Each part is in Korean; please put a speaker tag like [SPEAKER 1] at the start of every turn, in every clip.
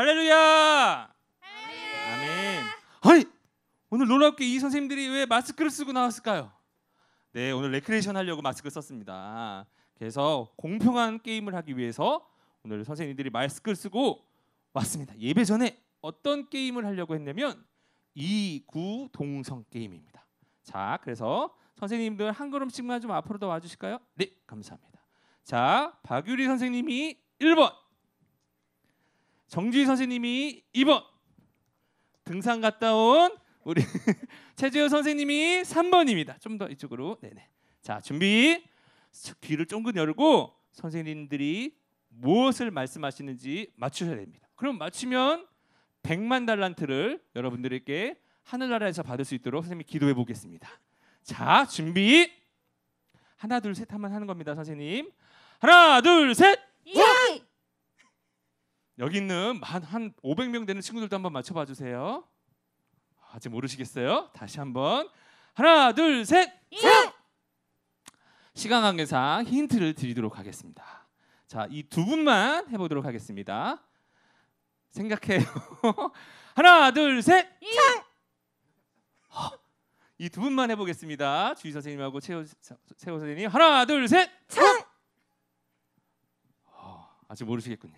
[SPEAKER 1] 할렐루야! 아멘. 아니, 오늘 놀랍게 이 선생님들이 왜 마스크를 쓰고 나왔을까요? 네, 오늘 레크레이션 하려고 마스크를 썼습니다. 그래서 공평한 게임을 하기 위해서 오늘 선생님들이 마스크를 쓰고 왔습니다. 예배 전에 어떤 게임을 하려고 했냐면 이구동성 게임입니다. 자, 그래서 선생님들 한 걸음씩만 좀 앞으로 더 와주실까요? 네, 감사합니다. 자, 박유리 선생님이 1번, 정주희 선생님이 2번, 등산 갔다 온 우리 최재호 선생님이 3번입니다. 좀 더 이쪽으로. 네네. 자, 준비. 귀를 쫑긋 열고 선생님들이 무엇을 말씀하시는지 맞추셔야 됩니다. 그럼 맞추면 100만 달란트를 여러분들에게 하늘나라에서 받을 수 있도록 선생님이 기도해 보겠습니다. 자, 준비. 하나 둘 셋 하면 하는 겁니다. 선생님. 하나 둘 셋.
[SPEAKER 2] 예!
[SPEAKER 1] 여기 있는 한 500명 되는 친구들도 한번 맞춰봐 주세요. 아직 모르시겠어요? 다시 한번. 하나 둘 셋.
[SPEAKER 2] 예!
[SPEAKER 1] 시간 관계상 힌트를 드리도록 하겠습니다. 자, 이 두 분만 해보도록 하겠습니다. 생각해요. 하나 둘 셋.
[SPEAKER 2] 예!
[SPEAKER 1] 이 두 분만 해보겠습니다. 주희 선생님하고 최호 선생님. 하나 둘 셋. 아직 모르시겠군요.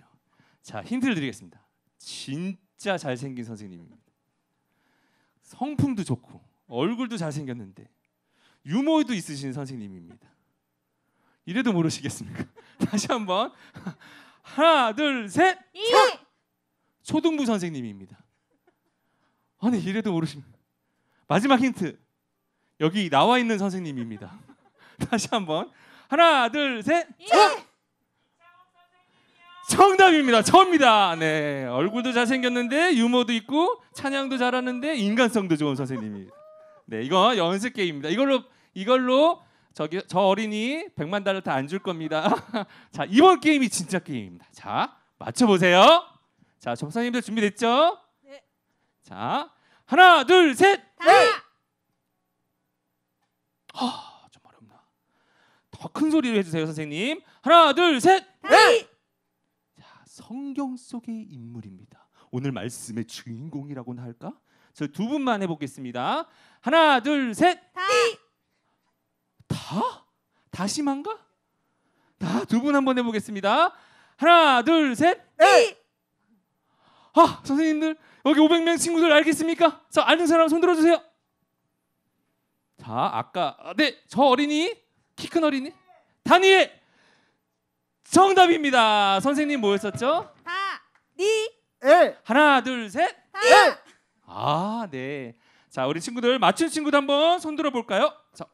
[SPEAKER 1] 자, 힌트를 드리겠습니다. 진짜 잘생긴 선생님입니다. 성품도 좋고 얼굴도 잘생겼는데 유머도 있으신 선생님입니다. 이래도 모르시겠습니까? 다시 한번. 하나 둘 셋.
[SPEAKER 2] 예!
[SPEAKER 1] 초등부 선생님입니다. 아니, 이래도 모르십니까? 마지막 힌트. 여기 나와 있는 선생님입니다. 다시 한번. 하나 둘 셋.
[SPEAKER 2] 예!
[SPEAKER 1] 정답입니다. 저입니다. 네, 얼굴도 잘생겼는데 유머도 있고 찬양도 잘하는데 인간성도 좋은 선생님입니다. 네, 이거 연습 게임입니다. 이걸로 저 어린이 100만 달러 다 안 줄 겁니다. 자, 이번 게임이 진짜 게임입니다. 자, 맞춰보세요. 자, 접사님들 준비됐죠?
[SPEAKER 2] 네.
[SPEAKER 1] 자, 하나 둘 셋. 좀 어렵나. 더 큰 소리로 해주세요, 선생님. 하나 둘 셋. 성경 속의 인물입니다. 오늘 말씀의 주인공이라고나 할까? 저 두 분만 해보겠습니다. 하나 둘 셋. 다? 다시만가? 다 두 분 한번 해보겠습니다. 하나 둘 셋. 선생님들 여기 500명 친구들 알겠습니까? 자, 아는 사람 손 들어주세요. 자, 아까 저 어린이, 키 큰 어린이 다니엘. 정답입니다. 선생님 뭐였었죠? 하나 둘 셋. 네. 자, 우리 친구들 맞춘 친구도 한번 손 들어 볼까요? 자,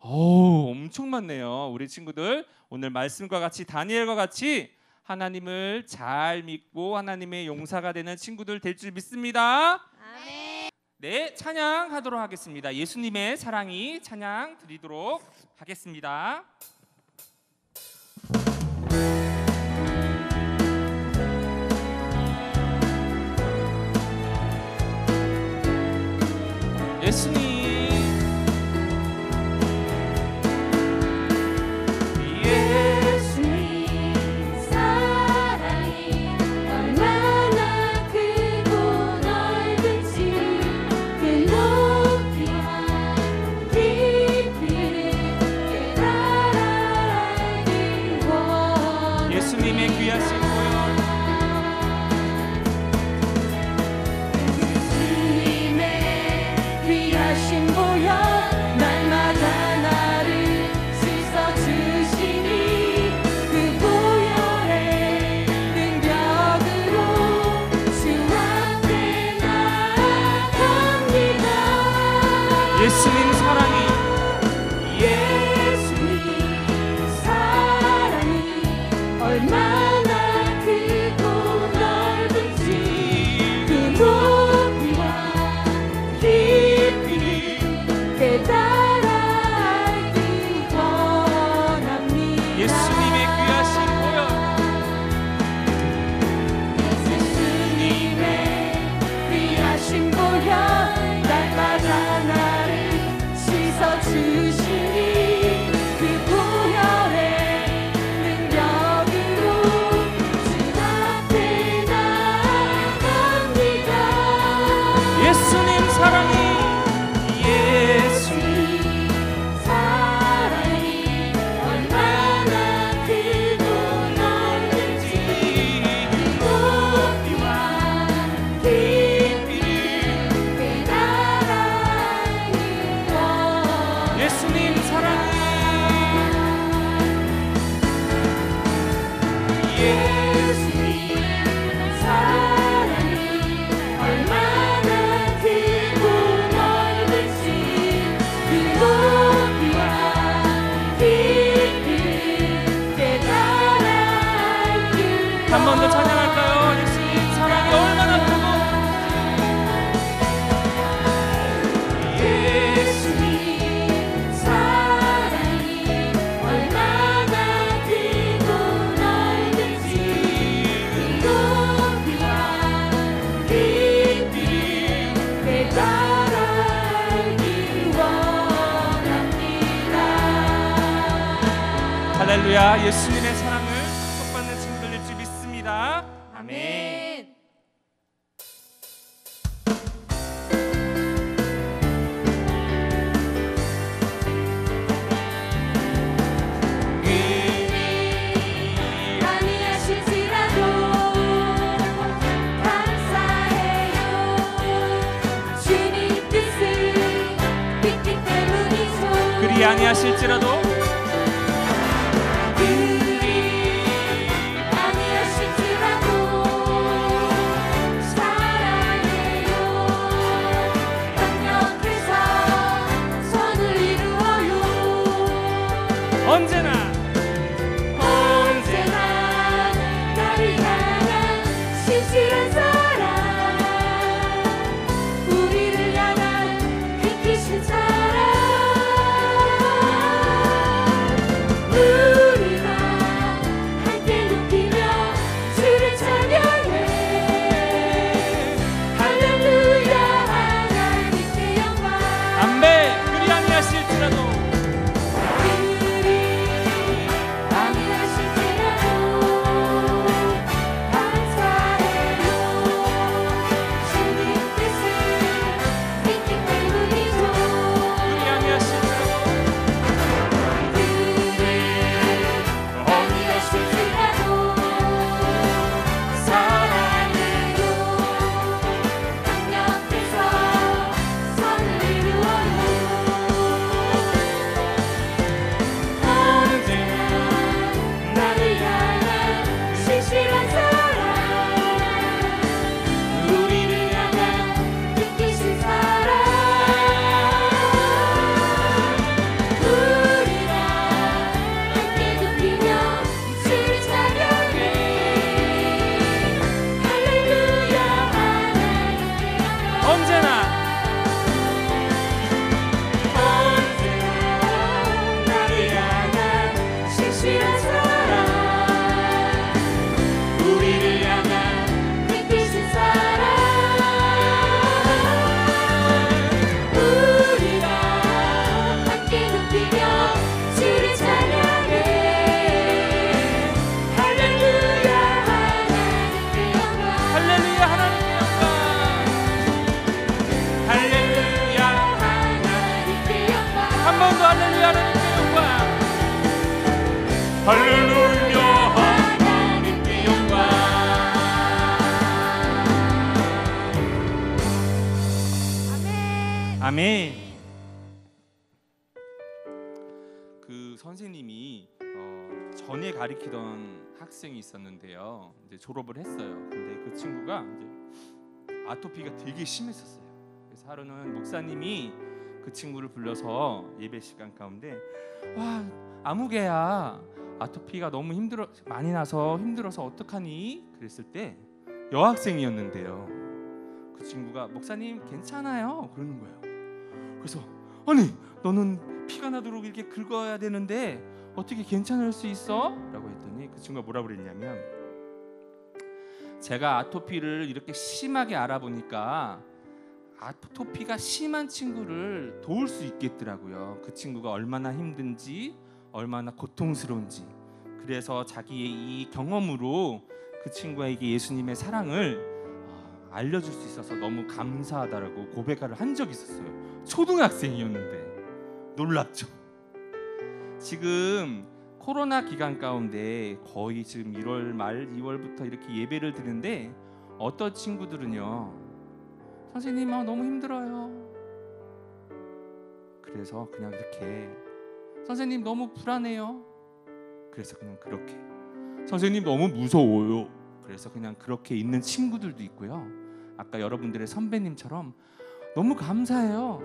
[SPEAKER 1] 엄청 많네요. 우리 친구들 오늘 말씀과 같이 다니엘과 같이 하나님을 잘 믿고 하나님의 용사가 되는 친구들 될 줄 믿습니다.
[SPEAKER 2] 아멘.
[SPEAKER 1] 네, 찬양하도록 하겠습니다. 예수님의 사랑이 찬양 드리도록 하겠습니다. 예수님,
[SPEAKER 2] 예수님 사랑이 얼마나 크고 넓은지 그 높이와 깊이를 깨달아 알기 원합니다.
[SPEAKER 1] 예수님의 귀하신 보혈,
[SPEAKER 2] 귀하신 보혈 날마다 나를 씻어주시니 그 보혈의 능력으로 주 앞에 나아갑니다.
[SPEAKER 1] 예수님 사랑이
[SPEAKER 2] 예수님 사랑이 얼마나 크고 넓은지 그 높이와 깊이를 깨달아 알기 원합니다.
[SPEAKER 1] 예수님의 귀하신 보혈,
[SPEAKER 2] 예수님의 귀하신 보혈 날마다 나를 씻어주시니 그 보혈의 능력으로 주 앞에 나아갑니다. 예수님 사랑이 얼마나 크고 넓은지 그 높이와 깊이 깨달아 알길
[SPEAKER 1] 한 번 더 찬양할까요? 예수님 사랑이 얼마나 크고
[SPEAKER 2] 예수님 사랑이 얼마나 크고 넓은지 그 높이와 깊이 깨달아 알길 원합니다.
[SPEAKER 1] 할렐루야. 예수님의 사랑을 축복받는 친구들 될 줄 믿습니다. 아멘.
[SPEAKER 2] 아니하실지라도 감사해요. 주님 뜻을 믿기 때문이죠.
[SPEAKER 1] 그리 아니하실지라도
[SPEAKER 2] 그리 아니하실지라도 사랑해요. 강력해서 선을 이루어요.
[SPEAKER 1] 언제나
[SPEAKER 2] 언제나 나를 향한 신실한 사랑 우리를 향한 믿기신 사랑 우리가 함께 높이며 주를 찬양해 할렐루야 하나님께 영광
[SPEAKER 1] 안배 그리 아니하실지라도
[SPEAKER 2] 그리 아니하실지라도 감사해요. 주님 뜻을 믿기 때문이죠.
[SPEAKER 1] 그리 아니하실지라도
[SPEAKER 2] 그리 아니하실지라도 사랑해요. 강력해서 선을 이루어요. 언제나 나를 향한 신실한 사랑 우리를 향한 믿기신 사랑 우리가 함께 높이며 주를 찬양해 할렐루야 하나님께 영광
[SPEAKER 1] 언제나
[SPEAKER 2] 언제나 나를 향한 신실한 사랑 우리를 향한 믿기신 사랑 우리가 함께 높이며 주를 찬양해 할렐루야 하나님께 영광
[SPEAKER 1] 할렐루야 하나님의 영광 할렐루야
[SPEAKER 2] 하나님께 영광
[SPEAKER 1] 한 번 더 할렐루야 하나님의 영광 할렐루야
[SPEAKER 2] 하나님께 영광
[SPEAKER 1] 아멘. 그 선생님이 전에 가리키던 학생이 있었는데요. 이제 졸업을 했어요. 근데 그 친구가 이제 아토피가 되게 심했었어요. 그래서 하루는 목사님이 그 친구를 불러서 예배 시간 가운데 와 아무개야 아토피가 너무 많이 나서 힘들어서 어떡하니? 그랬을 때 여학생이었는데요. 그 친구가 목사님 괜찮아요 그러는 거예요. 그래서 아니 너는 피가 나도록 이렇게 긁어야 되는데 어떻게 괜찮을 수 있어? 라고 했더니 그 친구가 뭐라 그랬냐면 제가 아토피를 이렇게 심하게 알아보니까 아토피가 심한 친구를 도울 수 있겠더라고요. 그 친구가 얼마나 힘든지 얼마나 고통스러운지. 그래서 자기의 이 경험으로 그 친구에게 예수님의 사랑을 알려줄 수 있어서 너무 감사하다라고 고백을 한 적이 있었어요. 초등학생이었는데 놀랍죠. 지금 코로나 기간 가운데 거의 지금 1월 말 2월부터 이렇게 예배를 드는데 어떤 친구들은요 선생님 너무 힘들어요. 그래서 그냥 이렇게 선생님 너무 불안해요. 그래서 그냥 그렇게 선생님 너무 무서워요. 그래서 그냥 그렇게 있는 친구들도 있고요. 아까 여러분들의 선배님처럼 너무 감사해요.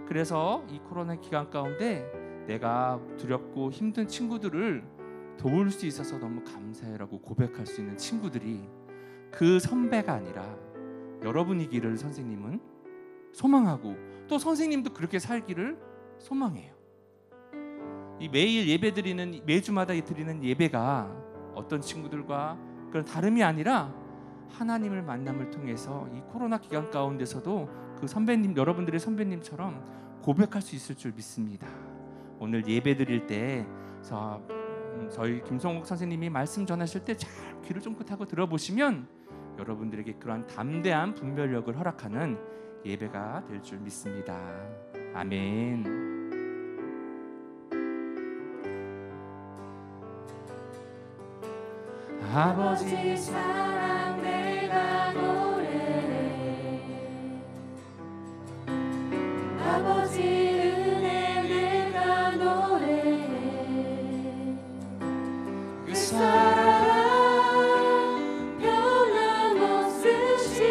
[SPEAKER 1] 그래서 이 코로나 기간 가운데 내가 두렵고 힘든 친구들을 도울 수 있어서 너무 감사해라고 고백할 수 있는 친구들이 그 선배가 아니라 여러분이기를 선생님은 소망하고 또 선생님도 그렇게 살기를 소망해요. 이 매일 예배 드리는 매주마다 드리는 예배가 어떤 친구들과 그런 다름이 아니라 하나님을 만남을 통해서 이 코로나 기간 가운데서도 그 선배님 여러분들의 선배님처럼 고백할 수 있을 줄 믿습니다. 오늘 예배 드릴 때 저희 김성욱 선생님이 말씀 전하실 때 잘 귀를 쫑긋하고 들어보시면 여러분들에게 그러한 담대한 분별력을 허락하는 예배가 될 줄 믿습니다. 아멘.
[SPEAKER 2] 아버지 사랑 내가 노래해 아버지 은혜 내가 노래해 그 사랑 변함없으신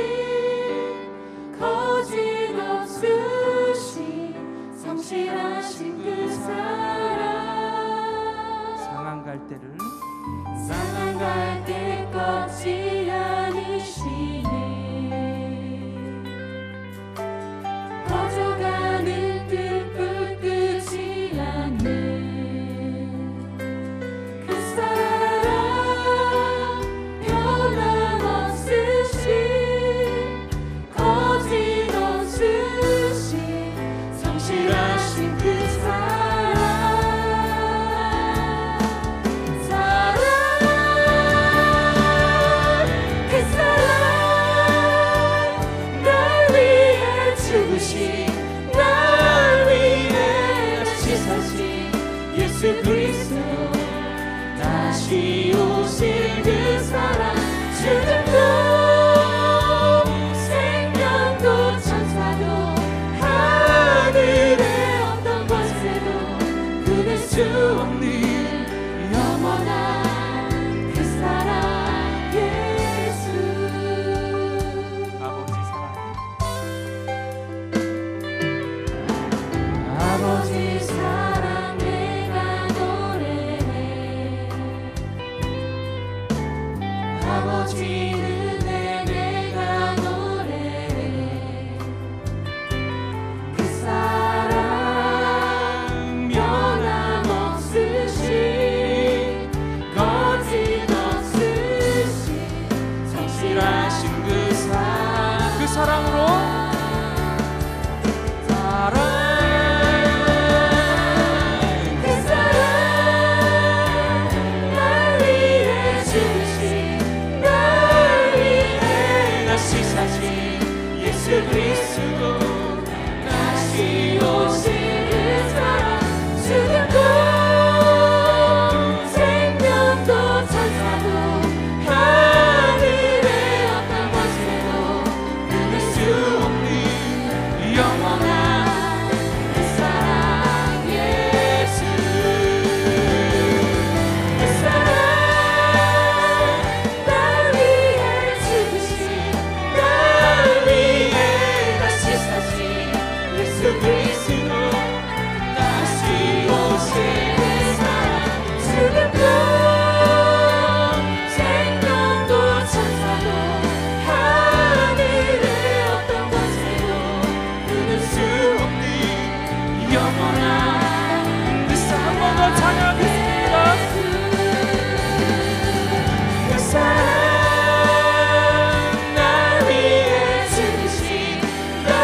[SPEAKER 2] 거짓없으신 성실하신 그 사랑
[SPEAKER 1] 상한 갈대를
[SPEAKER 2] 갈 때 꺾지 않으시네 퍼져가는 등불 끄지 않는 그 사랑 변함없으신 거짓없으신 성실하신 그 사랑 날 위해 지사신 예수 그리스도 다시 오실 그 사랑 죽음도 생명도 천사도 하늘의 어떤 권세도 끊을 수 없는 영원한 그 사랑 예수
[SPEAKER 1] 아버지 사랑
[SPEAKER 2] 아버지 사랑 내가 노래해 아버지 은혜 내가 노래해 그 사랑 변함없으신 거짓없으신 성실하신 그 사랑
[SPEAKER 1] 그 사랑으로
[SPEAKER 2] 예수 그리스도 다시 오실 그 사랑 죽음도 생명도 천사도 하늘의 어떤 권세도 끊을 수 없는 영원한 그 사랑 예수 그 사랑 날 위해 죽으신 날 위해 다시 사신 예수 그리스도 다시 오실 그 사랑 죽음도 생명도 천사도 하늘의 어떤 권세도 끊을 수 없는 영원한 그 사랑
[SPEAKER 1] 한번 더 찬양하겠습니다.
[SPEAKER 2] 그 사랑 날 위해 죽으신 날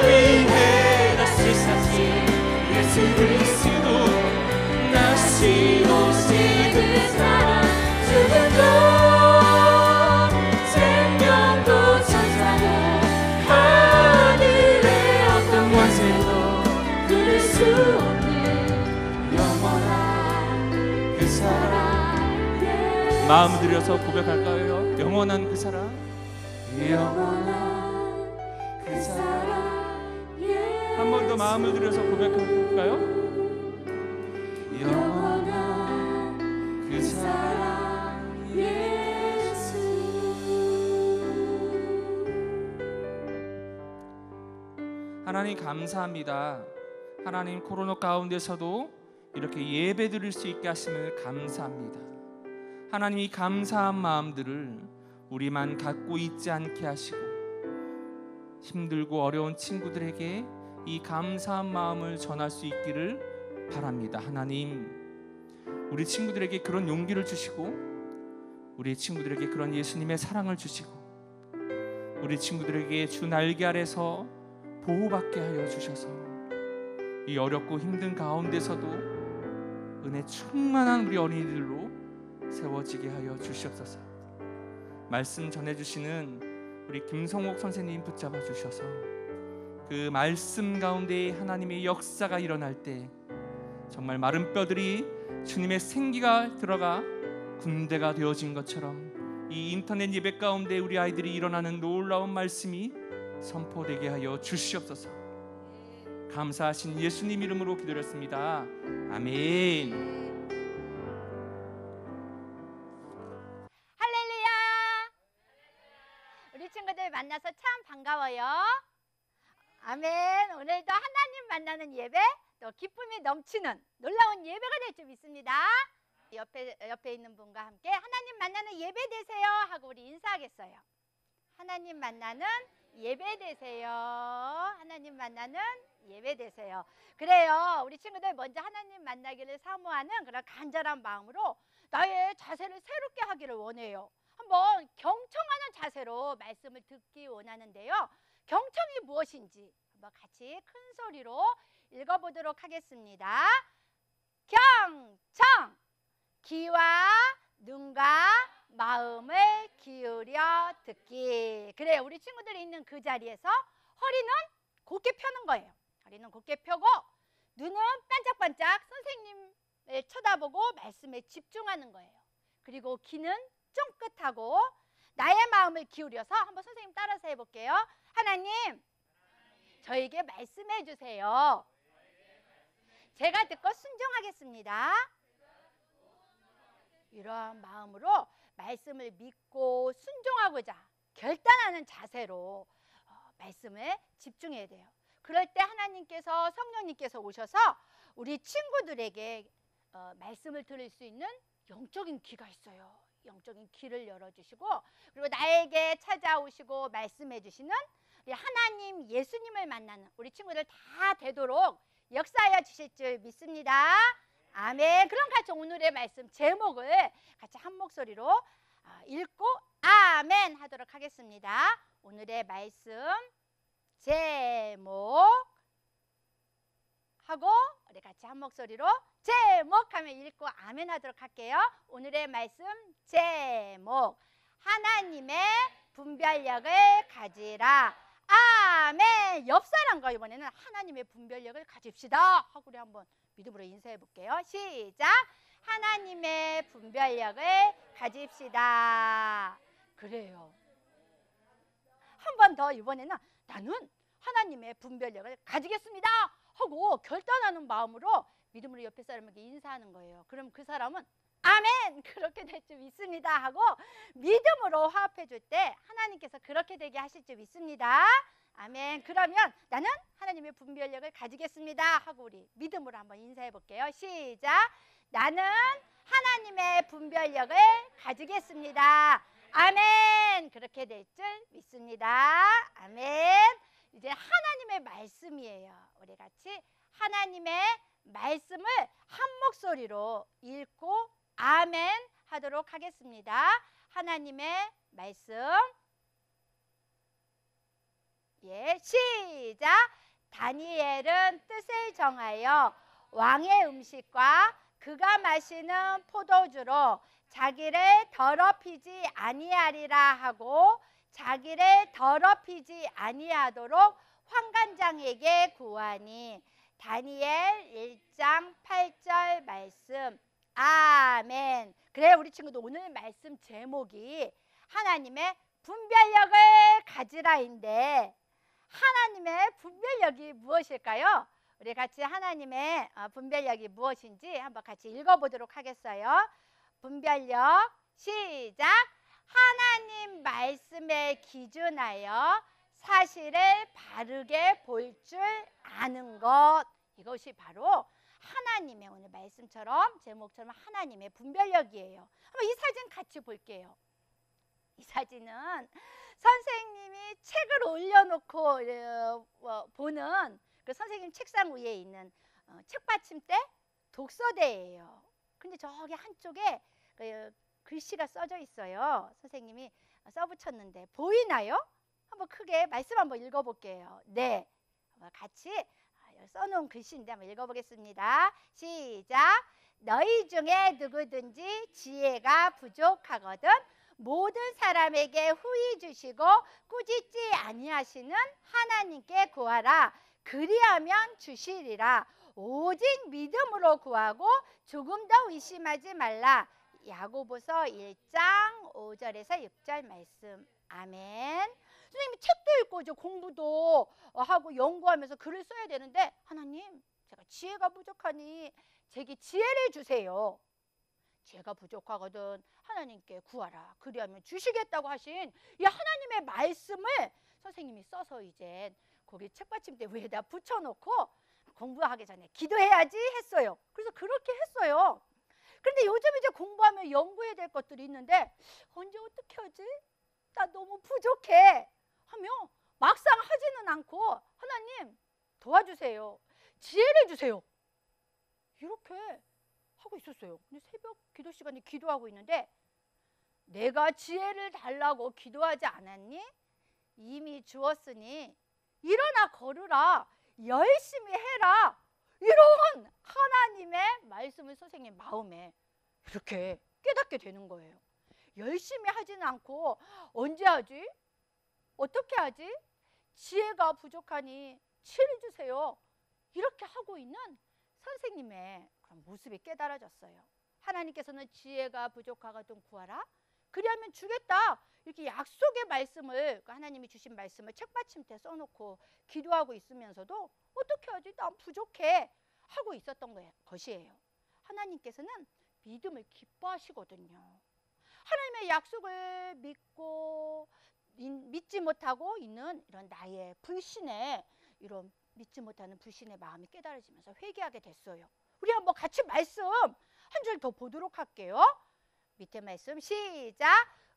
[SPEAKER 2] 위해 다시 사신 예수 그리스도 다시 오실 그 사랑 죽음도 생명도 천사도 하늘의 어떤 권세도 끊을 수 없는 영원한 그 사랑
[SPEAKER 1] 마음 들여서 고백할까요? 영원한 그 사랑
[SPEAKER 2] 영원한 그 사랑
[SPEAKER 1] 한 번 더 마음을 들여서 고백할까요?
[SPEAKER 2] 영원한
[SPEAKER 1] 그 사랑 하나님 감사합니다. 하나님 코로나 가운데서도 이렇게 예배 드릴 수 있게 하심을 감사합니다. 하나님 이 감사한 마음들을 우리만 갖고 있지 않게 하시고 힘들고 어려운 친구들에게 이 감사한 마음을 전할 수 있기를 바랍니다. 하나님, 우리 친구들에게 그런 용기를 주시고 우리 친구들에게 그런 예수님의 사랑을 주시고 우리 친구들에게 주 날개 아래서 보호받게 하여 주셔서 이 어렵고 힘든 가운데서도 은혜 충만한 우리 어린이들로 세워지게 하여 주시옵소서. 말씀 전해주시는 우리 김성옥 선생님 붙잡아 주셔서 그 말씀 가운데 하나님의 역사가 일어날 때 정말 마른 뼈들이 주님의 생기가 들어가 군대가 되어진 것처럼 이 인터넷 예배 가운데 우리 아이들이 일어나는 놀라운 말씀이 선포되게 하여 주시옵소서. 감사하신 예수님 이름으로 기도드렸습니다. 아멘.
[SPEAKER 3] 할렐루야. 우리 친구들 만나서 참 반가워요. 아멘. 오늘도 하나님 만나는 예배, 또 기쁨이 넘치는 놀라운 예배가 될 줄 믿습니다. 옆에 있는 분과 함께 하나님 만나는 예배 되세요 하고 우리 인사하겠어요. 하나님 만나는 예배 되세요. 하나님 만나는 예배 되세요. 그래요. 우리 친구들 먼저 하나님 만나기를 사모하는 그런 간절한 마음으로 나의 자세를 새롭게 하기를 원해요. 한번 경청하는 자세로 말씀을 듣기 원하는데요. 경청이 무엇인지 한번 같이 큰 소리로 읽어보도록 하겠습니다. 경청! 귀와 눈과 마음을 기울여 듣기. 그래, 우리 친구들이 있는 그 자리에서 허리는 곧게 펴는 거예요. 허리는 곧게 펴고 눈은 반짝반짝 선생님을 쳐다보고 말씀에 집중하는 거예요. 그리고 귀는 쫑긋하고 나의 마음을 기울여서 한번 선생님 따라서 해볼게요. 하나님, 저에게 말씀해 주세요. 제가 듣고 순종하겠습니다. 이러한 마음으로 말씀을 믿고 순종하고자 결단하는 자세로 말씀에 집중해야 돼요. 그럴 때 하나님께서, 성령님께서 오셔서 우리 친구들에게 말씀을 들을 수 있는 영적인 귀가 있어요. 영적인 귀를 열어주시고, 그리고 나에게 찾아오시고 말씀해 주시는 우리 하나님 예수님을 만나는 우리 친구들 다 되도록 역사하여 주실 줄 믿습니다. 아멘. 그럼 같이 오늘의 말씀 제목을 같이 한 목소리로 읽고 아멘 하도록 하겠습니다. 오늘의 말씀 제목 하고 우리 같이 한 목소리로 제목하면 읽고 아멘 하도록 할게요. 오늘의 말씀 제목, 하나님의 분별력을 가지라. 아멘. 옆 사람과 이번에는 하나님의 분별력을 가집시다 하고 우리 한번 믿음으로 인사해 볼게요. 시작. 하나님의 분별력을 가집시다. 그래요. 한 번 더 이번에는 나는 하나님의 분별력을 가지겠습니다 하고 결단하는 마음으로 믿음으로 옆에 사람에게 인사하는 거예요. 그럼 그 사람은 아멘 그렇게 될 줄 믿습니다 하고 믿음으로 화합해 줄 때 하나님께서 그렇게 되게 하실 줄 믿습니다. 아멘. 그러면 나는 하나님의 분별력을 가지겠습니다 하고 우리 믿음으로 한번 인사해 볼게요. 시작. 나는 하나님의 분별력을 가지겠습니다. 아멘. 그렇게 될 줄 믿습니다. 아멘. 이제 하나님의 말씀이에요. 우리 같이 하나님의 말씀을 한 목소리로 읽고 아멘 하도록 하겠습니다. 하나님의 말씀. 예, 시작. 다니엘은 뜻을 정하여 왕의 음식과 그가 마시는 포도주로 자기를 더럽히지 아니하리라 하고 자기를 더럽히지 아니하도록 환관장에게 구하니. 다니엘 1장 8절 말씀. 아멘. 그래, 우리 친구들 오늘 말씀 제목이 하나님의 분별력을 가지라인데 하나님의 분별력이 무엇일까요? 우리 같이 하나님의 분별력이 무엇인지 한번 같이 읽어보도록 하겠어요. 분별력 시작. 하나님 말씀에 기준하여 사실을 바르게 볼 줄 아는 것. 이것이 바로 하나님의 오늘 말씀처럼 제목처럼 하나님의 분별력이에요. 한번 이 사진 같이 볼게요. 이 사진은 선생님이 책을 올려놓고 보는 그 선생님 책상 위에 있는 책받침대 독서대예요. 근데 저기 한쪽에 그 글씨가 써져 있어요. 선생님이 써붙였는데 보이나요? 한번 크게 말씀 한번 읽어볼게요. 네, 같이 써놓은 글씨인데 한번 읽어보겠습니다. 시작. 너희 중에 누구든지 지혜가 부족하거든 모든 사람에게 후히 주시고 꾸짖지 아니하시는 하나님께 구하라. 그리하면 주시리라. 오직 믿음으로 구하고 조금 더 의심하지 말라. 야고보서 1장 5절에서 6절 말씀. 아멘. 선생님이 책도 읽고 저 공부도 하고 연구하면서 글을 써야 되는데 하나님 제가 지혜가 부족하니 제게 지혜를 주세요. 지혜가 부족하거든 하나님께 구하라. 그리하면 주시겠다고 하신 이 하나님의 말씀을 선생님이 써서 이제 거기 책받침대 위에다 붙여놓고 공부하기 전에 기도해야지 했어요. 그래서 그렇게 했어요. 그런데 요즘 이제 공부하면 연구해야 될 것들이 있는데 언제 어떻게 하지? 나 너무 부족해 하며 막상 하지는 않고 하나님 도와주세요. 지혜를 주세요. 이렇게 하고 있었어요. 근데 새벽 기도 시간에 기도하고 있는데 내가 지혜를 달라고 기도하지 않았니? 이미 주었으니 일어나 걸으라. 열심히 해라. 이런 하나님의 말씀을 선생님 마음에 이렇게 깨닫게 되는 거예요. 열심히 하지는 않고 언제 하지? 어떻게 하지? 지혜가 부족하니 지혜를 주세요. 이렇게 하고 있는 선생님의 그런 모습이 깨달아졌어요. 하나님께서는 지혜가 부족하거든 구하라. 그리하면 주겠다. 이렇게 약속의 말씀을 하나님이 주신 말씀을 책받침대에 써놓고 기도하고 있으면서도 어떻게 하지? 난 부족해 하고 있었던 것이에요. 하나님께서는 믿음을 기뻐하시거든요. 하나님의 약속을 믿지 못하고 있는 이런 나의 불신에 이런 믿지 못하는 불신의 마음이 깨달아지면서 회개하게 됐어요. 우리 한번 같이 말씀 한 줄 더 보도록 할게요. 밑에 말씀 시작.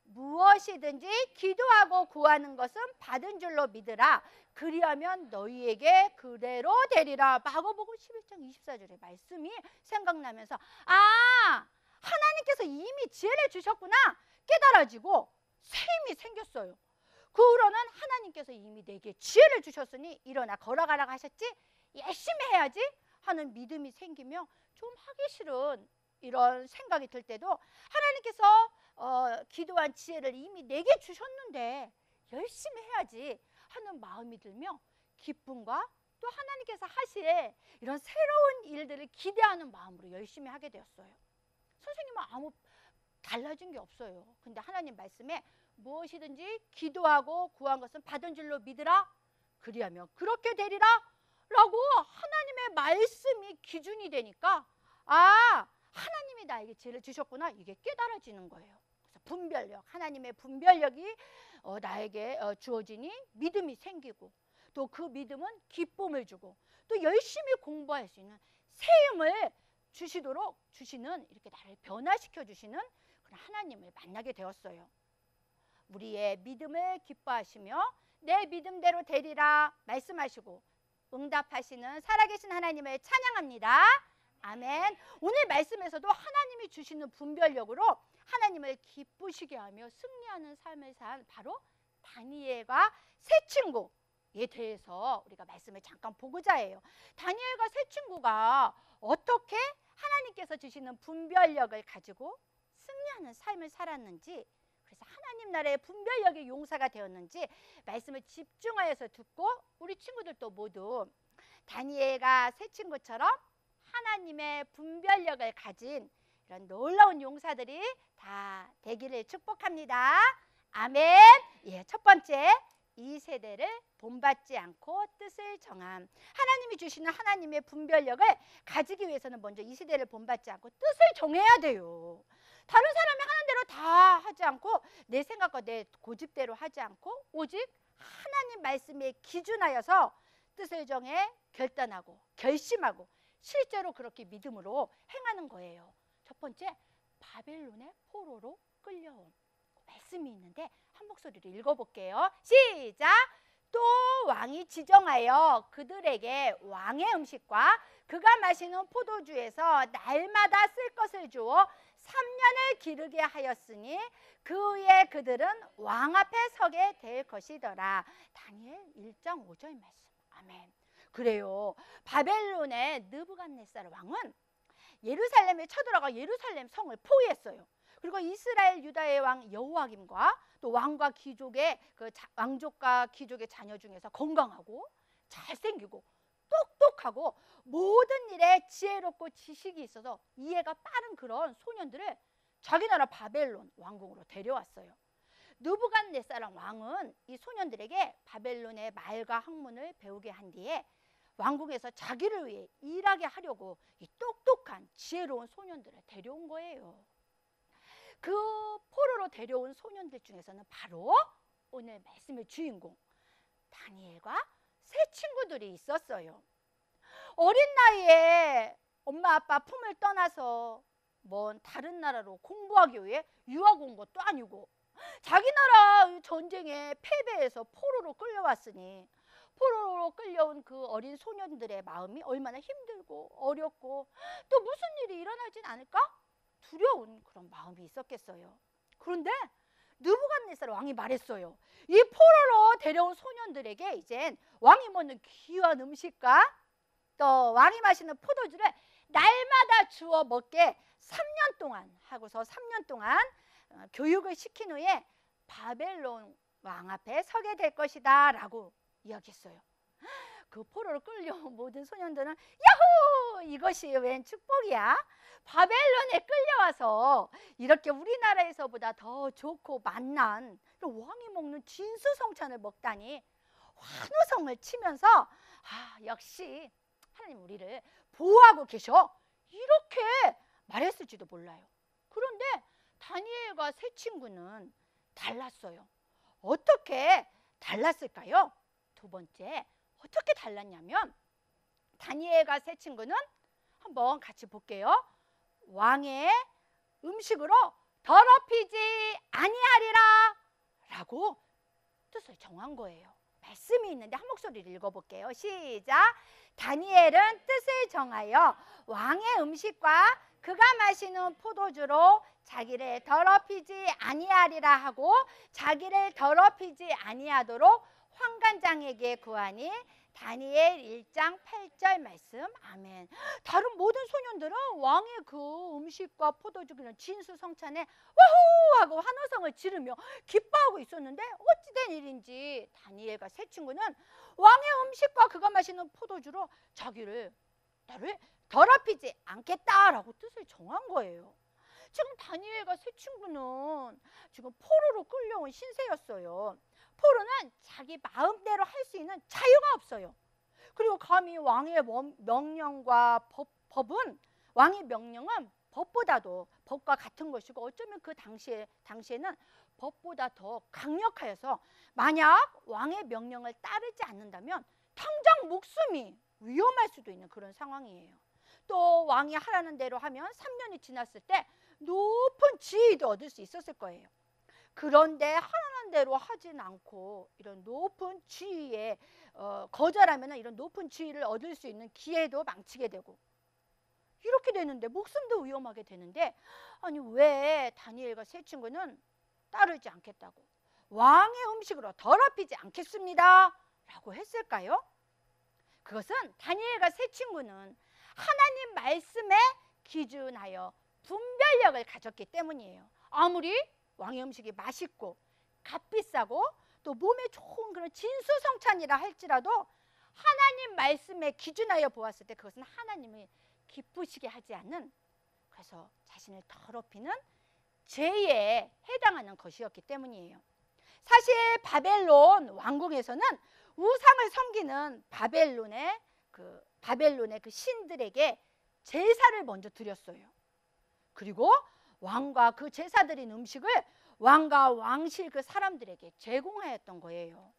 [SPEAKER 3] 무엇이든지 기도하고 구하는 것은 받은 줄로 믿으라. 그리하면 너희에게 그대로 되리라. 마가복음 11장 24절의 말씀이 생각나면서 하나님께서 이미 지혜를 주셨구나 깨달아지고 새 힘이 생겼어요. 그 후로는 하나님께서 이미 내게 지혜를 주셨으니 일어나 걸어가라고 하셨지 열심히 해야지 하는 믿음이 생기며 좀 하기 싫은 이런 생각이 들 때도 하나님께서 기도한 지혜를 이미 내게 주셨는데 열심히 해야지 하는 마음이 들며 기쁨과 또 하나님께서 하실 이런 새로운 일들을 기대하는 마음으로 열심히 하게 되었어요. 선생님은 아무 달라진 게 없어요. 근데 하나님 말씀에 무엇이든지 기도하고 구한 것은 받은 줄로 믿으라. 그리하면 그렇게 되리라 라고 하나님의 말씀이 기준이 되니까 하나님이 나에게 지혜를 주셨구나 이게 깨달아지는 거예요. 그래서 분별력, 하나님의 분별력이 나에게 주어지니 믿음이 생기고 또 그 믿음은 기쁨을 주고 또 열심히 공부할 수 있는 새 힘을 주시도록 주시는 이렇게 나를 변화시켜 주시는 그런 하나님을 만나게 되었어요. 우리의 믿음을 기뻐하시며 내 믿음대로 되리라 말씀하시고 응답하시는 살아계신 하나님을 찬양합니다. 아멘. 오늘 말씀에서도 하나님이 주시는 분별력으로 하나님을 기쁘시게 하며 승리하는 삶을 산 바로 다니엘과 세 친구에 대해서 우리가 말씀을 잠깐 보고자 해요. 다니엘과 세 친구가 어떻게 하나님께서 주시는 분별력을 가지고 승리하는 삶을 살았는지, 그래서 하나님 나라의 분별력의 용사가 되었는지 말씀을 집중하여서 듣고 우리 친구들도 모두 다니엘과 세 친구처럼 하나님의 분별력을 가진 이런 놀라운 용사들이 다 되기를 축복합니다. 아멘. 첫 번째, 이 세대를 본받지 않고 뜻을 정함. 하나님이 주시는 하나님의 분별력을 가지기 위해서는 먼저 이 세대를 본받지 않고 뜻을 정해야 돼요. 다른 사람이 하는 대로 다 하지 않고 내 생각과 내 고집대로 하지 않고 오직 하나님 말씀에 기준하여서 뜻을 정해 결단하고 결심하고 실제로 그렇게 믿음으로 행하는 거예요. 첫 번째, 바벨론의 포로로 끌려온 말씀이 있는데 한 목소리로 읽어볼게요. 시작! 또 왕이 지정하여 그들에게 왕의 음식과 그가 마시는 포도주에서 날마다 쓸 것을 주어 3년을 기르게 하였으니 그 후에 그들은 왕 앞에 서게 될 것이더라. 다니엘 1장 5절 말씀. 아멘. 그래요. 바벨론의 느부갓네살 왕은 예루살렘에 쳐들어가 예루살렘 성을 포위했어요. 그리고 이스라엘 유다의 왕 여호와김과 또 왕과 귀족의 왕족과 귀족의 자녀 중에서 건강하고 잘생기고 똑똑하고 모든 일에 지혜롭고 지식이 있어서 이해가 빠른 그런 소년들을 자기 나라 바벨론 왕궁으로 데려왔어요. 느부갓네살 왕은 이 소년들에게 바벨론의 말과 학문을 배우게 한 뒤에 왕궁에서 자기를 위해 일하게 하려고 이 똑똑한 지혜로운 소년들을 데려온 거예요. 그 포로로 데려온 소년들 중에서는 바로 오늘 말씀의 주인공 다니엘과 세 친구들이 있었어요. 어린 나이에 엄마 아빠 품을 떠나서 먼 다른 나라로 공부하기 위해 유학 온 것도 아니고 자기 나라 전쟁에 패배해서 포로로 끌려왔으니 포로로 끌려온 그 어린 소년들의 마음이 얼마나 힘들고 어렵고 또 무슨 일이 일어나진 않을까? 두려운 그런 마음이 있었겠어요. 그런데 느부갓네살 왕이 말했어요. 이 포로로 데려온 소년들에게 이젠 왕이 먹는 귀한 음식과 또 왕이 마시는 포도주를 날마다 주어 먹게 3년 동안 하고서 3년 동안 교육을 시킨 후에 바벨론 왕 앞에 서게 될 것이다 라고 이야기했어요. 그 포로로 끌려온 모든 소년들은 야호! 이것이 웬 축복이야? 바벨론에 끌려와서 이렇게 우리나라에서보다 더 좋고 맛난 왕이 먹는 진수성찬을 먹다니 환호성을 치면서 역시 하나님 우리를 보호하고 계셔 이렇게 말했을지도 몰라요. 그런데 다니엘과 세 친구는 달랐어요. 어떻게 달랐을까요? 두 번째, 어떻게 달랐냐면 다니엘과 세 친구는 한번 같이 볼게요. 왕의 음식으로 더럽히지 아니하리라 라고 뜻을 정한 거예요. 말씀이 있는데 한 목소리를 읽어볼게요. 시작! 다니엘은 뜻을 정하여 왕의 음식과 그가 마시는 포도주로 자기를 더럽히지 아니하리라 하고 자기를 더럽히지 아니하도록 환관장에게 구하니 다니엘 1장 8절 말씀. 아멘. 다른 모든 소년들은 왕의 그 음식과 포도주 그런 진수성찬에 와후 하고 환호성을 지르며 기뻐하고 있었는데 어찌된 일인지 다니엘과 세 친구는 왕의 음식과 그가 마시는 포도주로 나를 더럽히지 않겠다라고 뜻을 정한 거예요. 지금 다니엘과 세 친구는 지금 포로로 끌려온 신세였어요. 포로는 자기 마음대로 할 수 있는 자유가 없어요. 그리고 감히 왕의 명령과 법은 왕의 명령은 법과 같은 것이고 어쩌면 그 당시에는 법보다 더 강력하여서 만약 왕의 명령을 따르지 않는다면 당장 목숨이 위험할 수도 있는 그런 상황이에요. 또 왕이 하라는 대로 하면 3년이 지났을 때 높은 지위도 얻을 수 있었을 거예요. 그런데 하라는 대로 하진 않고 이런 높은 지위에 거절하면 이런 높은 지위를 얻을 수 있는 기회도 망치게 되고 이렇게 되는데 목숨도 위험하게 되는데 아니 왜 다니엘과 세 친구는 따르지 않겠다고 왕의 음식으로 더럽히지 않겠습니다 라고 했을까요? 그것은 다니엘과 세 친구는 하나님 말씀에 기준하여 분별력을 가졌기 때문이에요. 아무리 왕의 음식이 맛있고 값비싸고 또 몸에 좋은 그런 진수성찬이라 할지라도 하나님 말씀에 기준하여 보았을 때 그것은 하나님이 기쁘시게 하지 않는 그래서 자신을 더럽히는 죄에 해당하는 것이었기 때문이에요. 사실 바벨론 왕궁에서는 우상을 섬기는 바벨론의 그 신들에게 제사를 먼저 드렸어요. 그리고 왕과 그 제사 드린 음식을 왕과 왕실 그 사람들에게 제공하였던 거예요.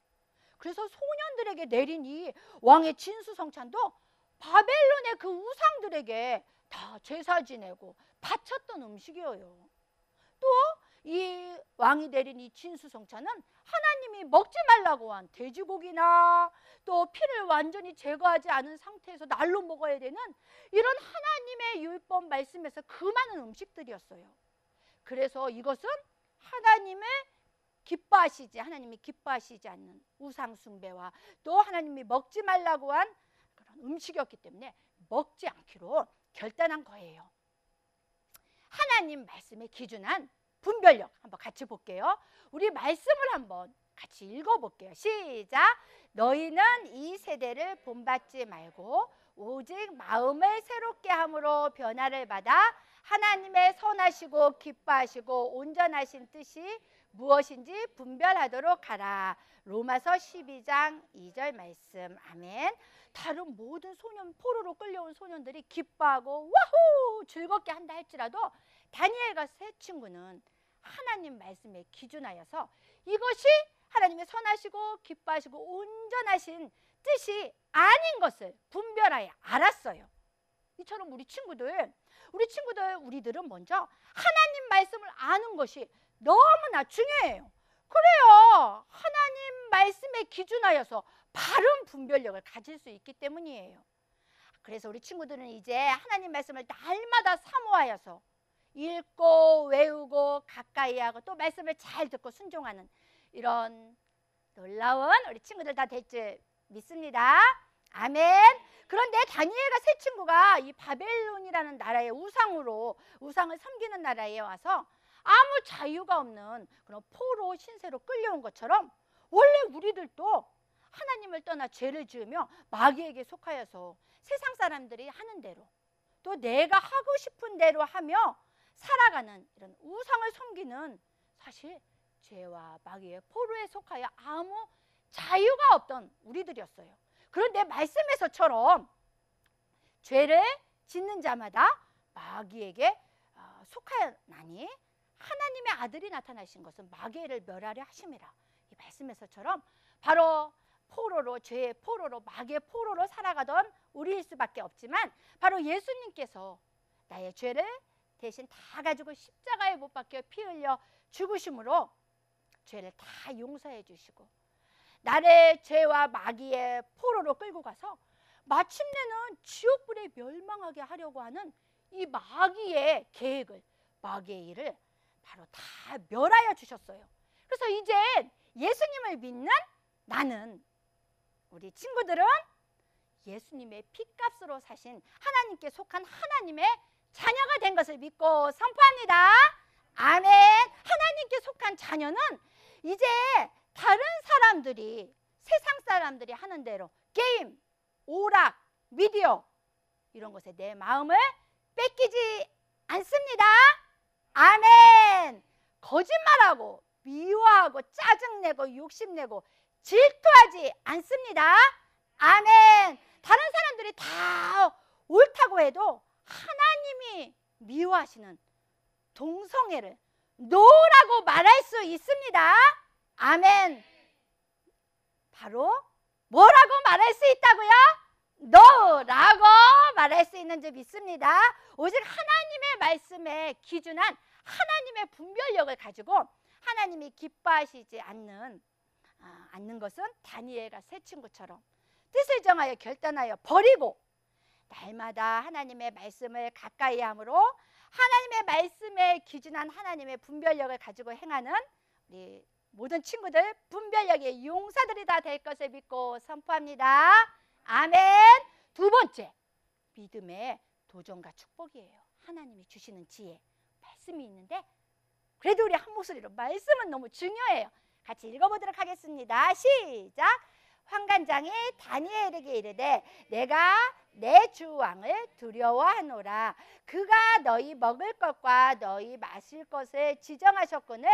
[SPEAKER 3] 그래서 소년들에게 내린 이 왕의 진수성찬도 바벨론의 그 우상들에게 다 제사 지내고 바쳤던 음식이에요. 또 이 왕이 내린 이 진수성찬은 하나님이 먹지 말라고 한 돼지고기나 또 피를 완전히 제거하지 않은 상태에서 날로 먹어야 되는 이런 하나님의 율법 말씀에서 그 많은 음식들이었어요. 그래서 이것은 하나님이 기뻐하시지 않는 우상 숭배와 또 하나님이 먹지 말라고 한 그런 음식이었기 때문에 먹지 않기로 결단한 거예요. 하나님 말씀에 기준한 분별력 한번 같이 볼게요. 우리 말씀을 한번 같이 읽어볼게요. 시작. 너희는 이 세대를 본받지 말고 오직 마음을 새롭게 함으로 변화를 받아 하나님의 선하시고 기뻐하시고 온전하신 뜻이 무엇인지 분별하도록 하라. 로마서 12장 2절 말씀. 아멘. 다른 모든 소년, 포로로 끌려온 소년들이 기뻐하고 와후 즐겁게 한다 할지라도 다니엘과 세 친구는 하나님 말씀에 기준하여서 이것이 하나님의 선하시고 기뻐하시고 온전하신 뜻이 아닌 것을 분별하여 알았어요. 이처럼 우리들은 먼저 하나님 말씀을 아는 것이 너무나 중요해요. 그래요. 하나님 말씀에 기준하여서 바른 분별력을 가질 수 있기 때문이에요. 그래서 우리 친구들은 이제 하나님 말씀을 날마다 사모하여서 읽고 외우고 가까이 하고 또 말씀을 잘 듣고 순종하는 이런 놀라운 우리 친구들 다 될 줄 믿습니다. 아멘. 그런데 다니엘과 세 친구가 이 바벨론이라는 나라의 우상을 섬기는 나라에 와서 아무 자유가 없는 그런 포로 신세로 끌려온 것처럼 원래 우리들도 하나님을 떠나 죄를 지으며 마귀에게 속하여서 세상 사람들이 하는 대로 또 내가 하고 싶은 대로 하며 살아가는 이런 우상을 섬기는 사실 죄와 마귀의 포로에 속하여 아무 자유가 없던 우리들이었어요. 그런데 말씀에서처럼 죄를 짓는 자마다 마귀에게 속하였나니 하나님의 아들이 나타나신 것은 마귀를 멸하려 하심이라. 이 말씀에서처럼 바로 죄의 포로로 마귀의 포로로 살아가던 우리일 수밖에 없지만 바로 예수님께서 나의 죄를 대신 다 가지고 십자가에 못 박혀 피 흘려 죽으심으로 죄를 다 용서해 주시고 나를 죄와 마귀의 포로로 끌고 가서 마침내는 지옥불에 멸망하게 하려고 하는 이 마귀의 계획을, 마귀의 일을 바로 다 멸하여 주셨어요. 그래서 이제 예수님을 믿는 나는, 우리 친구들은 예수님의 피값으로 사신 하나님께 속한 하나님의 자녀가 된 것을 믿고 선포합니다. 아멘. 하나님께 속한 자녀는 이제 다른 사람들이, 세상 사람들이 하는 대로 게임, 오락, 미디어 이런 것에 내 마음을 뺏기지 않습니다. 아멘. 거짓말하고 미워하고 짜증내고 욕심내고 질투하지 않습니다. 아멘. 다른 사람들이 다 옳다고 해도 하나님이 미워하시는 동성애를 노라고 말할 수 있습니다. 아멘. 바로 뭐라고 말할 수 있다고요? 노라고 말할 수 있는 줄 믿습니다. 오직 하나님의 말씀에 기준한 하나님의 분별력을 가지고 하나님이 기뻐하시지 않는 것은 다니엘과 세 친구처럼 뜻을 정하여 결단하여 버리고 날마다 하나님의 말씀을 가까이 함으로 하나님의 말씀에 기준한 하나님의 분별력을 가지고 행하는 우리 모든 친구들 분별력의 용사들이 다 될 것을 믿고 선포합니다. 아멘. 두 번째, 믿음의 도전과 축복이에요. 하나님이 주시는 지혜, 말씀이 있는데 그래도 우리 한 목소리로 말씀은 너무 중요해요. 같이 읽어보도록 하겠습니다. 시작. 환관장이 다니엘에게 이르되 내가 내 주 왕을 두려워하노라. 그가 너희 먹을 것과 너희 마실 것을 지정하셨거늘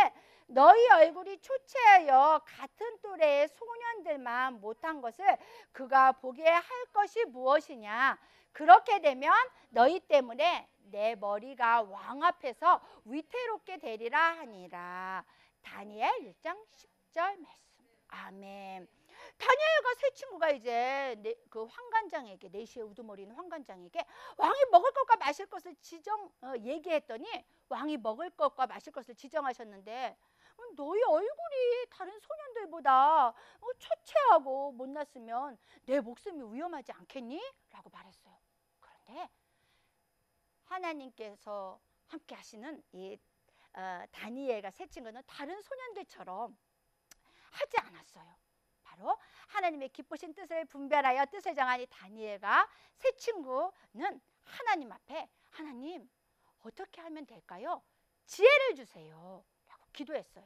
[SPEAKER 3] 너희 얼굴이 초췌하여 같은 또래의 소년들만 못한 것을 그가 보게 할 것이 무엇이냐. 그렇게 되면 너희 때문에 내 머리가 왕 앞에서 위태롭게 되리라 하니라. 다니엘 1장 10절 말씀. 아멘. 다니엘과 세 친구가 이제 그 황관장에게, 4시에 우두머리는 황관장에게 왕이 먹을 것과 마실 것을 얘기했더니 왕이 먹을 것과 마실 것을 지정하셨는데 너희 얼굴이 다른 소년들보다 초췌하고 못났으면 내 목숨이 위험하지 않겠니? 라고 말했어요. 그런데 하나님께서 함께 하시는 이 다니엘과 세 친구는 다른 소년들처럼 하지 않았어요. 바로 하나님의 기쁘신 뜻을 분별하여 뜻을 정하니 다니엘과 세 친구는 하나님 앞에 하나님 어떻게 하면 될까요? 지혜를 주세요 라고 기도했어요.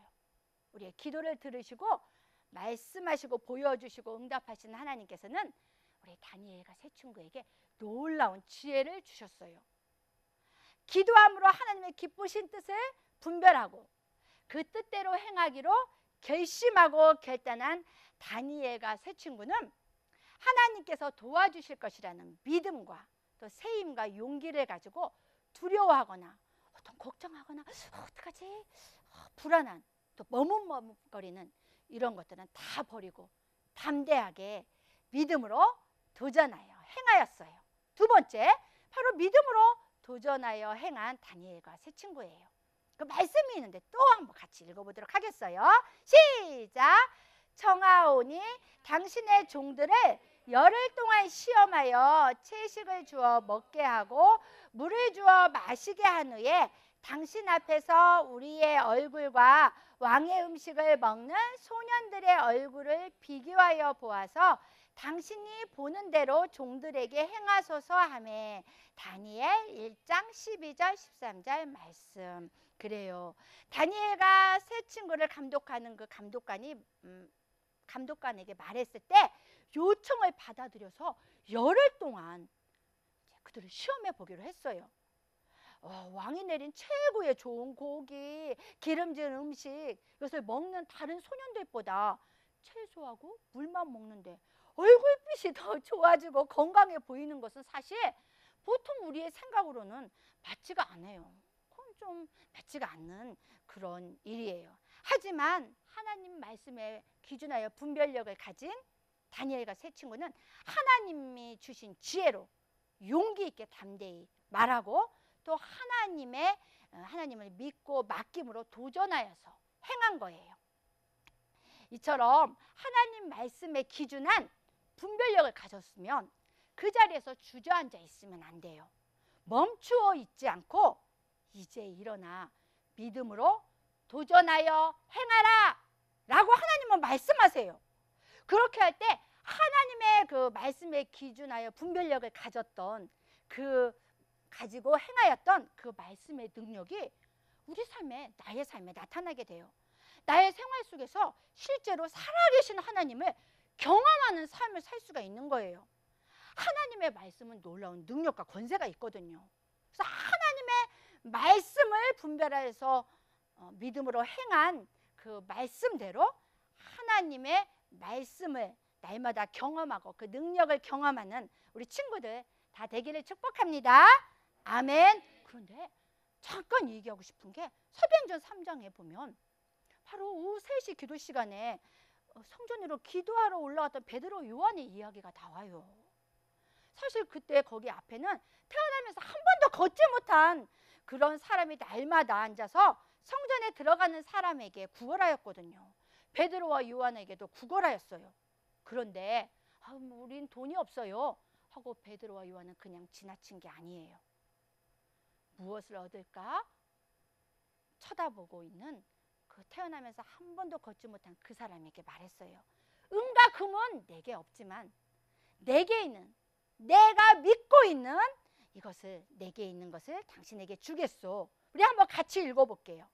[SPEAKER 3] 우리의 기도를 들으시고 말씀하시고 보여주시고 응답하시는 하나님께서는 우리 다니엘과 세 친구에게 놀라운 지혜를 주셨어요. 기도함으로 하나님의 기쁘신 뜻을 분별하고 그 뜻대로 행하기로 결심하고 결단한 다니엘과 세 친구는 하나님께서 도와주실 것이라는 믿음과 또 세임과 용기를 가지고 두려워하거나 어떤 걱정하거나 어떡하지? 불안한 또 머뭇머뭇거리는 이런 것들은 다 버리고 담대하게 믿음으로 도전하여 행하였어요. 두 번째, 바로 믿음으로 도전하여 행한 다니엘과 세 친구예요. 그 말씀이 있는데 또 한번 같이 읽어보도록 하겠어요. 시작! 청하오니 당신의 종들을 열흘 동안 시험하여 채식을 주어 먹게 하고 물을 주어 마시게 한 후에 당신 앞에서 우리의 얼굴과 왕의 음식을 먹는 소년들의 얼굴을 비교하여 보아서 당신이 보는 대로 종들에게 행하소서 하매. 다니엘 1장 12절 13절 말씀. 그래요. 다니엘과 세 친구를 감독하는 그 감독관에게 말했을 때 요청을 받아들여서 열흘 동안 그들을 시험해 보기로 했어요. 왕이 내린 최고의 좋은 고기, 기름진 음식, 이것을 먹는 다른 소년들보다 채소하고 물만 먹는데 얼굴빛이 더 좋아지고 건강해 보이는 것은 사실 보통 우리의 생각으로는 맞지가 않아요. 그건 좀 맞지가 않는 그런 일이에요. 하지만 하나님 말씀에 기준하여 분별력을 가진 다니엘과 세 친구는 하나님이 주신 지혜로 용기 있게 담대히 말하고 또 하나님을 믿고 맡김으로 도전하여서 행한 거예요. 이처럼 하나님 말씀에 기준한 분별력을 가졌으면 그 자리에서 주저앉아 있으면 안 돼요. 멈추어 있지 않고 이제 일어나 믿음으로 도전하여 행하라 라고 하나님은 말씀하세요. 그렇게 할 때 하나님의 그 말씀에 기준하여 분별력을 가졌던 가지고 행하였던 그 말씀의 능력이 우리 삶에, 나의 삶에 나타나게 돼요. 나의 생활 속에서 실제로 살아계신 하나님을 경험하는 삶을 살 수가 있는 거예요. 하나님의 말씀은 놀라운 능력과 권세가 있거든요. 그래서 하나님의 말씀을 분별해서 믿음으로 행한 그 말씀대로 하나님의 말씀을 날마다 경험하고 그 능력을 경험하는 우리 친구들 다 되기를 축복합니다. 아멘. 그런데 잠깐 얘기하고 싶은 게 사도행전 3장에 보면 바로 오후 3시 기도 시간에 성전으로 기도하러 올라갔던 베드로, 요한의 이야기가 나와요. 사실 그때 거기 앞에는 태어나면서 한 번도 걷지 못한 그런 사람이 날마다 앉아서 성전에 들어가는 사람에게 구걸하였거든요. 베드로와 요한에게도 구걸하였어요. 그런데 우린 돈이 없어요 하고 베드로와 요한은 그냥 지나친 게 아니에요. 무엇을 얻을까 쳐다보고 있는 그 태어나면서 한 번도 걷지 못한 그 사람에게 말했어요. 은과 금은 내게 없지만 내게 있는, 내가 믿고 있는 이것을, 내게 있는 것을 당신에게 주겠소. 우리 한번 같이 읽어볼게요.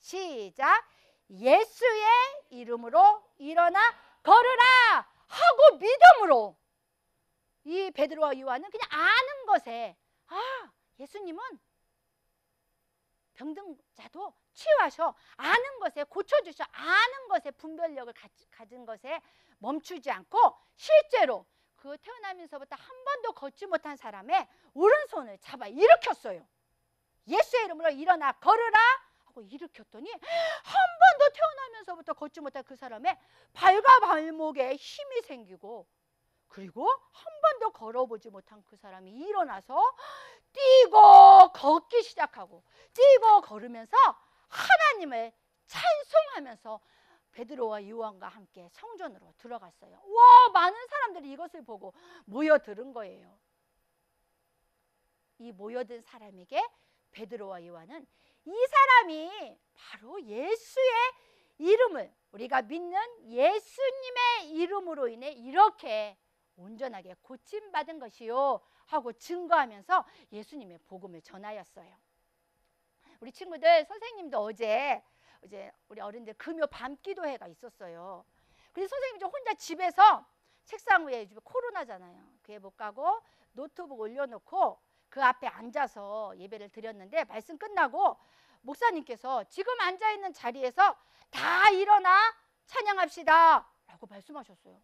[SPEAKER 3] 시작. 예수의 이름으로 일어나 걸으라 하고 믿음으로. 이 베드로와 요한은 그냥 아는 것에, 예수님은 병든 자도 치유하셔, 아는 것에 고쳐주셔, 아는 것에 분별력을 가진 것에 멈추지 않고 실제로 그 태어나면서부터 한 번도 걷지 못한 사람의 오른손을 잡아 일으켰어요. 예수의 이름으로 일어나 걸으라 하고 일으켰더니 한 번도 태어나면서부터 걷지 못한 그 사람의 발과 발목에 힘이 생기고, 그리고 한 번도 걸어보지 못한 그 사람이 일어나서 뛰고 걷기 시작하고, 뛰고 걸으면서 하나님을 찬송하면서 베드로와 요한과 함께 성전으로 들어갔어요. 와, 많은 사람들이 이것을 보고 모여들은 거예요. 이 모여든 사람에게 베드로와 요한은 이 사람이 바로 예수의 이름을, 우리가 믿는 예수님의 이름으로 인해 이렇게 온전하게 고침받은 것이요 하고 증거하면서 예수님의 복음을 전하였어요. 우리 친구들, 선생님도 어제 우리 어른들 금요 밤 기도회가 있었어요. 그래서 선생님이 혼자 집에서 책상 위에, 코로나잖아요, 교회 못 가고 노트북 올려놓고 그 앞에 앉아서 예배를 드렸는데, 말씀 끝나고 목사님께서 지금 앉아있는 자리에서 다 일어나 찬양합시다 라고 말씀하셨어요.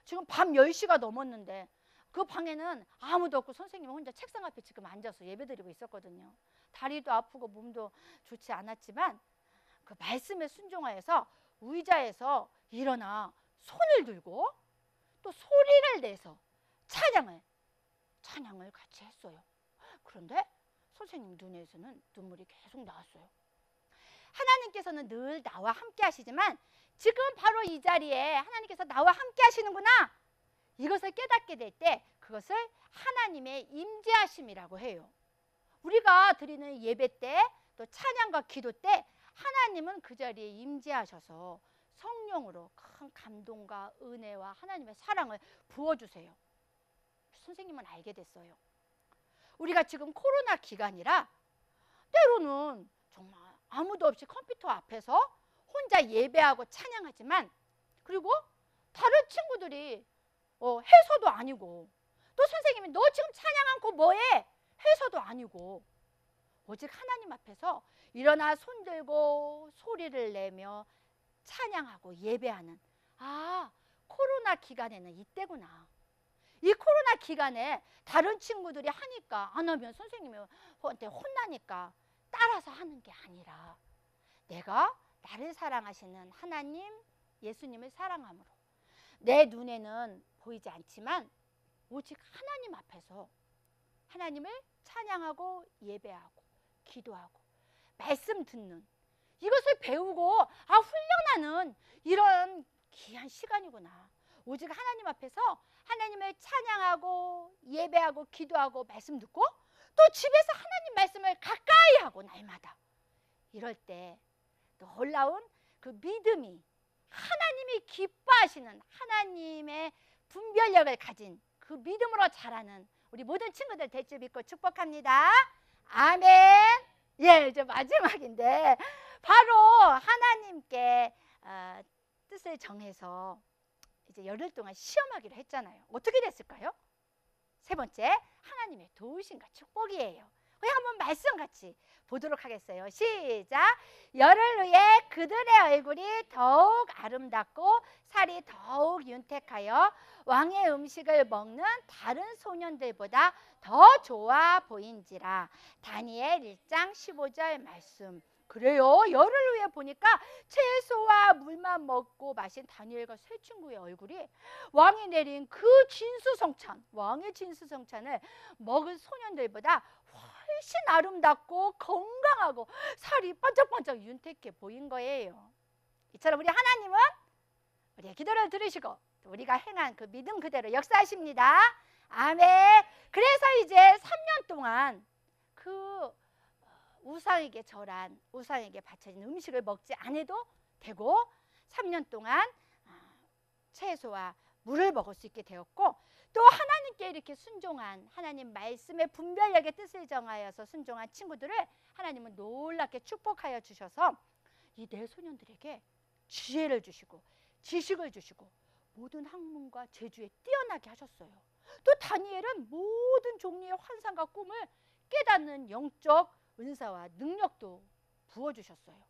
[SPEAKER 3] 지금 밤 10시가 넘었는데 그 방에는 아무도 없고 선생님은 혼자 책상 앞에 지금 앉아서 예배드리고 있었거든요. 다리도 아프고 몸도 좋지 않았지만 그 말씀에 순종하여서 의자에서 일어나 손을 들고 또 소리를 내서 찬양을 같이 했어요. 그런데 선생님 눈에서는 눈물이 계속 나왔어요. 하나님께서는 늘 나와 함께 하시지만 지금 바로 이 자리에 하나님께서 나와 함께 하시는구나, 이것을 깨닫게 될 때 그것을 하나님의 임재하심이라고 해요. 우리가 드리는 예배 때, 또 찬양과 기도 때 하나님은 그 자리에 임재하셔서 성령으로 큰 감동과 은혜와 하나님의 사랑을 부어주세요. 선생님은 알게 됐어요. 우리가 지금 코로나 기간이라 때로는 정말 아무도 없이 컴퓨터 앞에서 혼자 예배하고 찬양하지만, 그리고 다른 친구들이 해서도 아니고, 또 선생님이 너 지금 찬양 않고 뭐해? 해서도 아니고, 오직 하나님 앞에서 일어나 손들고 소리를 내며 찬양하고 예배하는, 코로나 기간에는 이때구나. 이 코로나 기간에 다른 친구들이 하니까 안 하면 선생님한테 혼나니까 따라서 하는 게 아니라, 내가 나를 사랑하시는 하나님 예수님을 사랑함으로 내 눈에는 보이지 않지만 오직 하나님 앞에서 하나님을 찬양하고 예배하고 기도하고 말씀 듣는, 이것을 배우고 훈련하는 이런 귀한 시간이구나. 오직 하나님 앞에서 하나님을 찬양하고 예배하고 기도하고 말씀 듣고, 또 집에서 하나님 말씀을 가까이 하고 날마다, 이럴 때 놀라운 그 믿음이, 하나님이 기뻐하시는 하나님의 분별력을 가진 그 믿음으로 자라는 우리 모든 친구들 될 줄 믿고 축복합니다. 아멘. 예, 이제 마지막인데 바로 하나님께 뜻을 정해서 이제 열흘 동안 시험하기로 했잖아요. 어떻게 됐을까요? 세 번째, 하나님의 도우심과 축복이에요. 우리 한번 말씀 같이 보도록 하겠어요. 시작. 열흘 후에 그들의 얼굴이 더욱 아름답고 살이 더욱 윤택하여 왕의 음식을 먹는 다른 소년들보다 더 좋아 보인지라. 다니엘 1장 15절 말씀. 그래요. 열흘 후에 보니까 채소와 물만 먹고 마신 다니엘과 세 친구의 얼굴이 왕이 내린 그 진수성찬, 왕의 진수성찬을 먹은 소년들보다 훨씬 아름답고 건강하고 살이 반짝반짝 윤택해 보인 거예요. 이처럼 우리 하나님은 우리의 기도를 들으시고 우리가 행한 그 믿음 그대로 역사하십니다. 아멘. 그래서 이제 3년 동안 그 우상에게 절한, 우상에게 바쳐진 음식을 먹지 않아도 되고, 3년 동안 채소와 물을 먹을 수 있게 되었고, 또 하나님께 이렇게 순종한, 하나님 말씀의 분별력의 뜻을 정하여서 순종한 친구들을 하나님은 놀랍게 축복하여 주셔서 이 네 소년들에게 지혜를 주시고 지식을 주시고 모든 학문과 재주에 뛰어나게 하셨어요. 또 다니엘은 모든 종류의 환상과 꿈을 깨닫는 영적 은사와 능력도 부어주셨어요.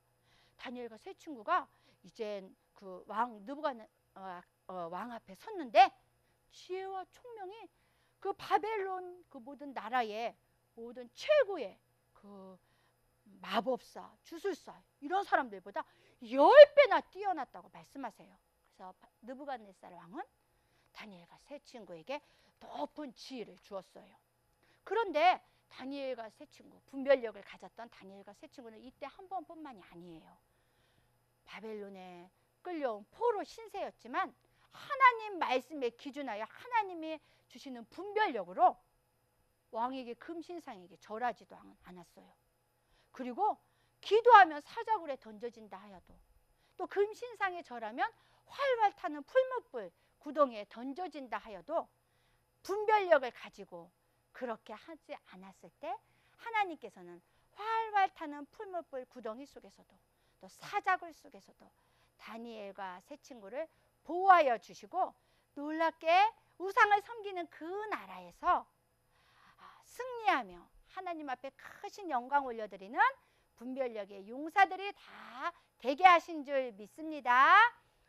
[SPEAKER 3] 다니엘과 세 친구가 이젠 그 왕 왕 앞에 섰는데, 지혜와 총명이 그 바벨론 그 모든 나라의 모든 최고의 그 마법사, 주술사 이런 사람들보다 10배나 뛰어났다고 말씀하세요. 그래서 느부갓네살 왕은 다니엘과 세 친구에게 높은 지위를 주었어요. 그런데 다니엘과 세 친구, 분별력을 가졌던 다니엘과 세 친구는 이때 한 번뿐만이 아니에요. 바벨론에 끌려온 포로 신세였지만 하나님 말씀에 기준하여 하나님이 주시는 분별력으로 왕에게 금신상에게 절하지도 않았어요. 그리고 기도하면 사자굴에 던져진다 하여도, 또 금신상에 절하면 활활 타는 풀무불 구덩이에 던져진다 하여도 분별력을 가지고 그렇게 하지 않았을 때 하나님께서는 활활 타는 풀무불 구덩이 속에서도 또 사자굴 속에서도 다니엘과 세 친구를 보호하여 주시고 놀랍게 우상을 섬기는 그 나라에서 승리하며 하나님 앞에 크신 영광 올려드리는 분별력의 용사들이 다 되게 하신 줄 믿습니다.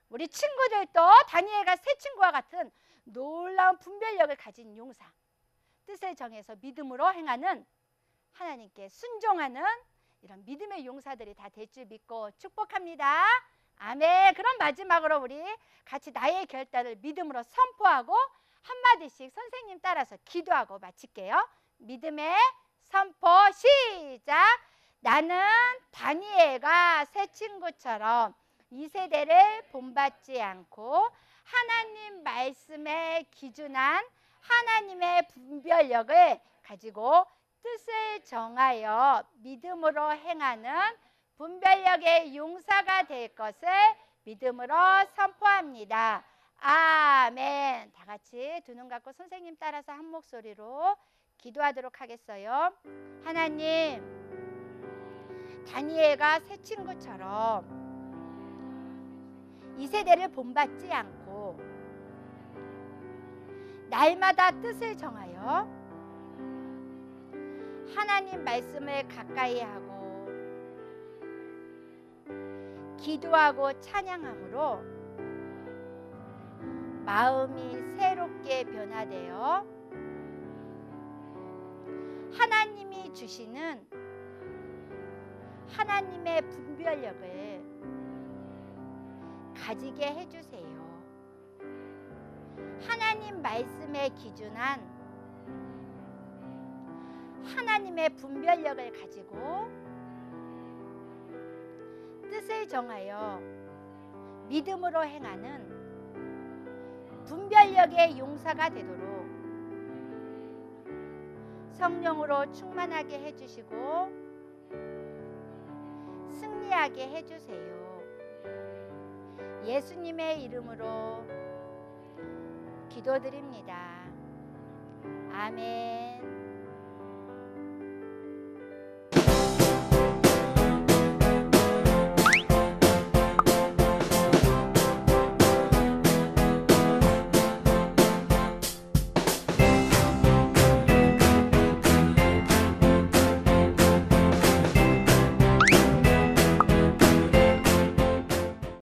[SPEAKER 3] 우리 친구들도 다니엘과 세 친구와 같은 놀라운 분별력을 가진 용사, 뜻을 정해서 믿음으로 행하는, 하나님께 순종하는 이런 믿음의 용사들이 다 될 줄 믿고 축복합니다. 아멘. 그럼 마지막으로 우리 같이 나의 결단을 믿음으로 선포하고 한마디씩 선생님 따라서 기도하고 마칠게요. 믿음의 선포 시작. 나는 다니엘과 새 친구처럼 이 세대를 본받지 않고 하나님 말씀에 기준한 하나님의 분별력을 가지고 뜻을 정하여 믿음으로 행하는 분별력의 용사가 될 것을 믿음으로 선포합니다. 아멘. 다 같이 두 눈 감고 선생님 따라서 한 목소리로 기도하도록 하겠어요. 하나님, 다니엘과 새 친구처럼 이 세대를 본받지 않고 날마다 뜻을 정하여 하나님 말씀을 가까이 하고 기도하고 찬양함으로 마음이 새롭게 변화되어 하나님이 주시는 하나님의 분별력을 가지게 해주세요. 하나님 말씀에 기준한 하나님의 분별력을 가지고 뜻을 정하여 믿음으로 행하는 분별력의 용사가 되도록 성령으로 충만하게 해주시고 승리하게 해주세요. 예수님의 이름으로 기도드립니다. 아멘.